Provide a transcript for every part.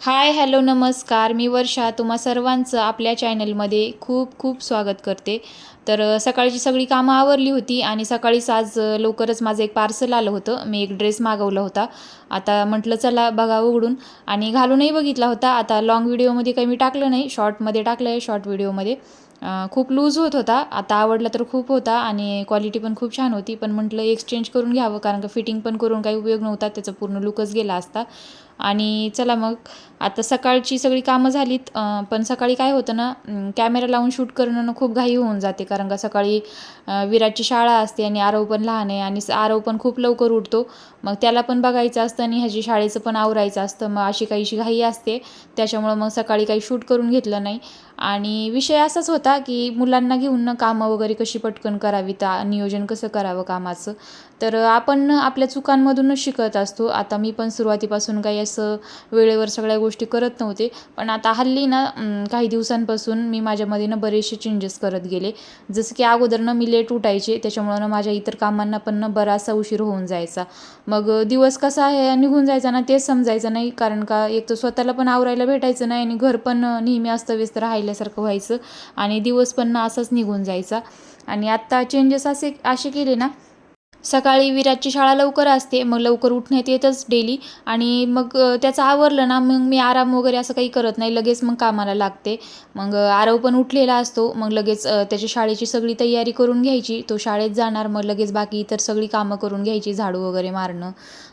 हाय, hello, नमस्कार. मी वर्षा तुम्हा सर्वांचं आपल्या चॅनलमध्ये खूप खूप स्वागत करते. सकाळची सगळी कामं आवरली होती आणि सकाळीच आज लवकरच माझं एक पार्सल आलं होतं. मी एक ड्रेस मागवला होता. आता म्हटलं चला बघावं उघडून आणि घालूनही बघितला होता. आता लाँग व्हिडिओमध्ये काही मी टाकलं नाही, शॉर्टमध्ये टाकलं आहे, शॉर्ट व्हिडिओमध्ये. खूप लूज होत होता. आता आवडला तर खूप होता आणि क्वालिटी पण खूप छान होती. पण म्हटलं एक्सचेंज करून घ्यावं, कारण का फिटिंग पण करून काही उपयोग नव्हता. त्याचा पूर्ण लुकच गेला असता. आणि चला मग आता सकाळची सगळी कामं झालीत. पण सकाळी काय होतं ना, कॅमेरा लावून शूट करणं खूप घाई होऊन जाते, कारण का सकाळी विराटची शाळा असते आणि आरव पण लहान आहे आणि आरव पण खूप लवकर उठतो. मग त्याला पण बघायचं असतं आणि ह्याची शाळेचं पण आवरायचं असतं. मग अशी काहीशी घाई असते. त्याच्यामुळं मग सकाळी काही शूट करून घेतलं नाही. आणि विषय असाच होता की मुलांना घेऊन कामं वगैरे कशी पटकन करावीत, नियोजन कसं करावं कामाचं. आपण आपल्या चुकांमधूनच शिकत असतो. आता मी पण सुरुवातीपासून काही असं वेळेवर सगळ्या गोष्टी करत नव्हते. पण आता हल्ली ना, काही दिवसांपासून मी माझ्यामध्ये ना बरेचसे चेंजेस करत गेले. जसं की अगोदर ना मी लेट उठायचे, त्याच्यामुळं ना माझ्या इतर कामांना पण ना बराचसा उशीर होऊन जायचा. मग दिवस कसा आहे निघून जायचा ना तेच समजायचं नाही, कारण का एक तर स्वतःला पण आवरायला भेटायचं नाही आणि घर पण नेहमी अस्तव्यस्त राहिल्यासारखं व्हायचं आणि दिवस पण ना असाच निघून जायचा. आणि आत्ता चेंजेस असे केले ना, सकाळी विराटची शाळा लवकर असते, मग लवकर उठण्यात येतच डेली. आणि मग त्याचं आवरलं ना, मग मी आराम वगैरे असं काही करत नाही, लगेच मग कामाला लागते. मग आरव पण उठलेला असतो, मग लगेच त्याच्या शाळेची सगळी तयारी करून घ्यायची. तो शाळेत जाणार, मग लगेच बाकी इतर सगळी कामं करून घ्यायची, झाडू वगैरे मारणं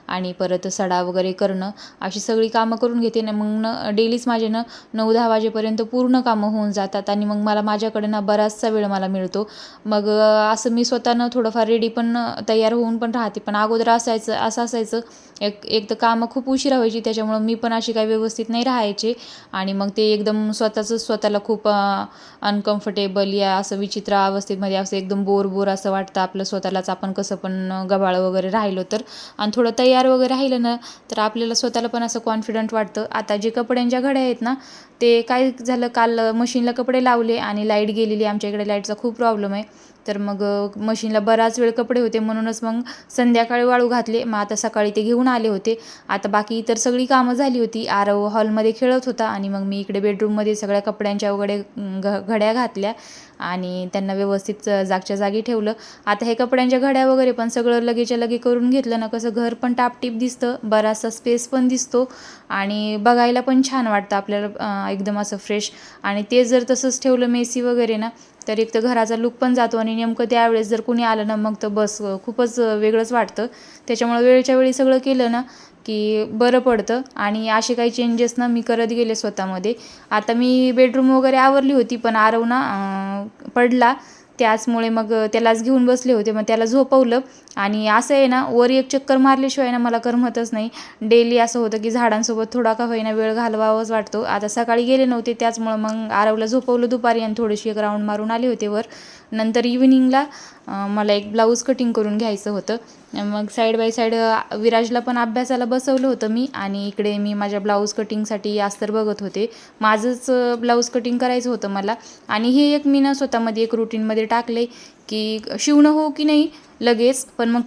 आणि परत सडा वगैरे करणं, अशी सगळी कामं करून घेते ना. मग डेलीच माझे 9-10 वाजेपर्यंत पूर्ण कामं होऊन जातात आणि मग मला माझ्याकडे बराचसा वेळ मला मिळतो. मग असं मी स्वतःनं थोडंफार रेडी पण तयार होऊन पण राहते. पण अगोदर असं असायचं, एक तर कामं खूप उशिरा व्हायची, त्याच्यामुळं मी पण अशी काही व्यवस्थित नाही राहायचे आणि मग ते एकदम स्वतःला खूप अनकम्फर्टेबल या असं विचित्र अवस्थेमध्ये असं एकदम बोर असं वाटतं आपलं स्वतःलाच, आपण कसं पण गबाळ वगैरे राहिलो तर. आणि थोडं तयार वगैरे राहिलं ना, तर आपल्याला स्वतःला पण असं कॉन्फिडंट वाटतं. आता जे कपड्यांच्या घड्या आहेत ना, ते काय झालं, काल मशीनला कपडे लावले आणि लाईट गेलेली. आमच्या इकडे लाईटचा खूप प्रॉब्लेम आहे. तर मग मशीनला बराच वेळ कपडे होते, म्हणूनच मग संध्याकाळी वाळू घातले. मग आता सकाळी ते घेऊन आले होते. आता बाकी इतर सगळी कामं झाली होती. आरव हॉलमध्ये खेळत होता आणि मग मी इकडे बेडरूममध्ये सगळ्या कपड्यांच्या वगैरे घड्या घातल्या आणि त्यांना व्यवस्थित जागच्या जागी ठेवलं. आता हे कपड्यांच्या घड्या वगैरे पण सगळं लगेच्या लगे करून घेतलं ना, कसं घर पण टापटीप दिसतं, बराचसा स्पेस पण दिसतो आणि बघायला पण छान वाटतं आपल्याला, एकदम असं फ्रेश. आणि ते जर तसंच ठेवलं मेसी वगैरे ना, तर एक तर घराचा लुक पण जातो आणि नेमकं त्यावेळेस जर कुणी आलं ना, मग तर बस खूपच वेगळंच वाटतं. त्याच्यामुळं वेळच्या वेळी सगळं केलं ना की बरं पडतं. आणि असे काही चेंजेस ना मी करत गेले स्वतःमध्ये. आता मी बेडरूम वगैरे आवरली होती, पण आरव ना पडला, त्याचमुळे मग त्यालाच घेऊन बसले होते. मग त्याला झोपवलं आणि असं आहे ना, वर एक चक्कर मारल्याशिवाय ना मला करमतच नाही. डेली असं होतं की झाडांसोबत थोडा का होईना वेळ घालवावाच वाटतो. आता सकाळी गेले नव्हते, त्याचमुळं मग आरवला झोपवलं दुपारी आणि थोडीशी एक राऊंड मारून आले होते वर. नंतर इव्हिनिंगला मला एक ब्लाऊज कटिंग करून घ्यायचं होतं. मग साईड बाय साईड विराजला पण अभ्यासाला बसवलं होतं मी आणि इकडे मी माझ्या ब्लाऊज कटिंगसाठी अस्तर बघत होते. माझंच ब्लाऊज कटिंग करायचं होतं मला. आणि हे एक मी ना स्वतःमध्ये एक रुटीनमध्ये टाकले की शिवणं हो की नाही लगेच, पण मग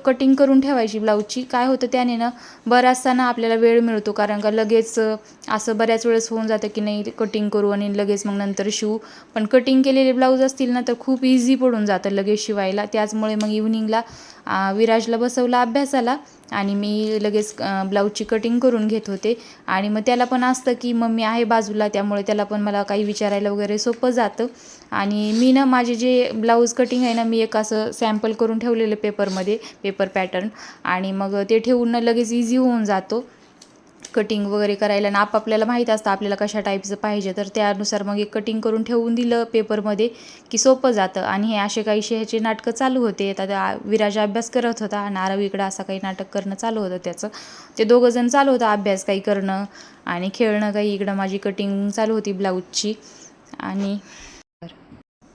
कटिंग करून ठेवायची ब्लाऊजची. काय होतं त्याने ना, बराचसा ना आपल्याला वेळ मिळतो, कारण का लगेच असं बऱ्याच वेळेस होऊन जातं की नाही कटिंग करू आणि लगेच मग नंतर शिवू. पण कटिंग केलेले ब्लाऊज असतील ना, तर खूप इझी पडून जातं लगेच शिवायला. त्याचमुळे मग इव्हनिंगला विराजला बसवला अभ्यासाला आणि मी लगेच ब्लाऊजची कटिंग करून घेत होते. आणि मग त्याला पण असतं की मम्मी आहे बाजूला, त्यामुळे त्याला पण मला काही विचारायला वगैरे सोपं जातं. आणि मी ना माझे जे ब्लाऊज कटिंग आहे ना, मी एक असं सॅम्पल करून ठेवलेलं पेपरमध्ये, पेपर पॅटर्न. आणि मग ते ठेवून ना लगेच इझी होऊन जातो कटिंग वगैरे करायला. आणि आपल्याला माहीत असतं आपल्याला कशा टाईपचं पाहिजे, तर त्यानुसार मग एक कटिंग करून ठेवून दिलं पेपरमध्ये की सोपं जातं. आणि हे असे काहीसे ह्याचे नाटकं चालू होते. आता विराज अभ्यास करत होता आणि आरव इकडं असं काही नाटक करणं चालू होतं त्याचं. ते दोघंजण चालू होतं अभ्यास काही करणं आणि खेळणं काही, इकडं माझी कटिंग चालू होती ब्लाऊजची. आणि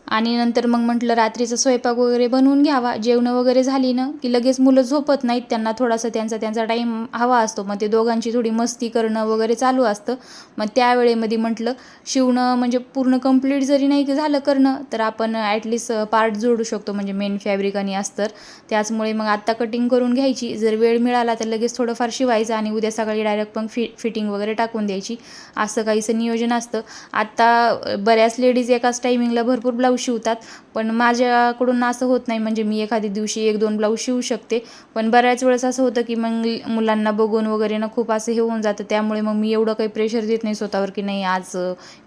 आणि नंतर मग म्हटलं रात्रीचा स्वयंपाक वगैरे बनवून घ्यावा. जेवणं वगैरे झाली ना की लगेच मुलं झोपत नाहीत, त्यांना थोडासा त्यांचा टाईम हवा असतो. मग ते दोघांची थोडी मस्ती करणं वगैरे चालू असतं. मग त्यावेळेमध्ये म्हटलं शिवणं म्हणजे पूर्ण कंप्लीट जरी नाही झालं करणं तर आपण ॲटलिस्ट पार्ट जोडू शकतो, म्हणजे मेन फॅब्रिक आणि अस्तर. त्याचमुळे मग आत्ता कटिंग करून घ्यायची, जर वेळ मिळाला तर लगेच थोडंफार शिवायचं आणि उद्या सकाळी डायरेक्ट मग फिटिंग वगैरे टाकून द्यायची, असं काहीसं नियोजन असतं. आत्ता बऱ्याच लेडीज एकाच टायमिंगला भरपूर ब्लाऊज शिवतात, पण माझ्याकडून असं होत नाही. म्हणजे मी एखाद्या दिवशी 1-2 ब्लाऊज शिवू शकते, पण बऱ्याच वेळेस असं होतं की मग मुलांना बघून वगैरे ना खूप असं हे होऊन जातं. त्यामुळे मग मी एवढं काही प्रेशर देत नाही स्वतःवर की नाही आज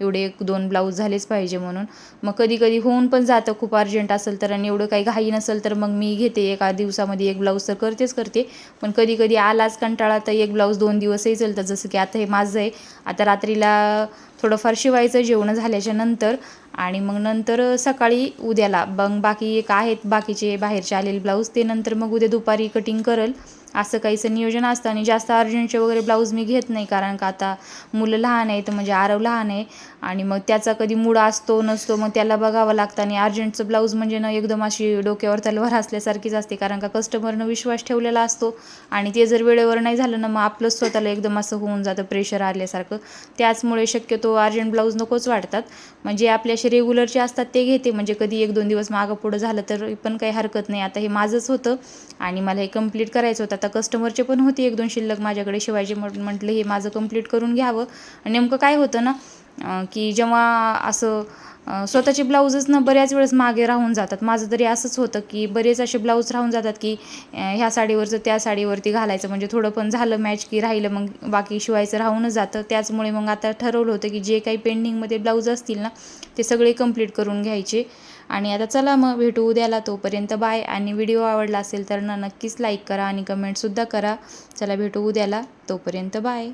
एवढे 1-2 ब्लाऊज झालेच पाहिजे म्हणून. मग कधी होऊन पण जातं खूप अर्जंट असेल तर, आणि एवढं काही घाई नसेल तर मग मी घेते एका दिवसामध्ये 1 ब्लाऊज तर करते. पण कधी आलाच कंटाळा तर 1 ब्लाऊज 2 दिवसही चालतं. जसं की आता हे माझं आहे, आता रात्रीला थोडंफार शिवायचं जेवण झाल्याच्या नंतर, आणि मग नंतर सकाळी उद्याला मग बाकी एक आहेत बाकीचे बाहेरचे आलेले ब्लाऊज, ते नंतर मग उद्या दुपारी कटिंग करेल, असं काहीसं नियोजन असतं. आणि जास्त अर्जंटचे वगैरे ब्लाऊज मी घेत नाही, कारण का आता मुलं लहान आहेत, म्हणजे आरव लहान आहे आणि मग त्याचा कधी मूड असतो नसतो, मग त्याला बघावं लागतं. आणि अर्जंटचं ब्लाऊज म्हणजे ना एकदम अशी डोक्यावर तलवार असल्यासारखीच असते, कारण का कस्टमरनं विश्वास ठेवलेला असतो आणि ते जर वेळेवर नाही झालं ना मग आपलंच स्वतःला एकदम असं होऊन जातं प्रेशर आल्यासारखं. त्याचमुळे शक्यतो अर्जंट ब्लाऊज नकोच वाटतात. म्हणजे आपले असे रेग्युलरचे असतात ते घेते, म्हणजे कधी 1-2 दिवस मागं पुढं झालं तर पण काही हरकत नाही. आता हे माझंच होतं आणि मला हे कंप्लीट करायचं होतं. आता कस्टमरचे पण होते 1-2 शिल्लक माझ्याकडे शिवायचे, म्हटलं हे माझं कंप्लीट करून घ्यावं. आणि नेमकं काय होतं ना की जेव्हा असं स्वतःचे ब्लाऊजच ना बऱ्याच वेळेस मागे राहून जातात. माझं तरी असंच होतं की बरेच असे ब्लाऊज राहून जातात की ह्या साडीवरचं त्या साडीवरती घालायचं, म्हणजे थोडं पण झालं मॅच की राहिलं, मग बाकी शिवायचं राहूनच जातं. त्याचमुळे मग आता ठरवलं होतं की जे काही पेंडिंगमध्ये ब्लाऊज असतील ना ते सगळे कंप्लीट करून घ्यायचे. आणि आता चला मग भेटू उद्याला, तोपर्यंत बाय. आणि व्हिडिओ आवडला असेल तर नक्कीच लाईक करा आणि कमेंटसुद्धा करा. चला भेटू उद्याला, तोपर्यंत बाय.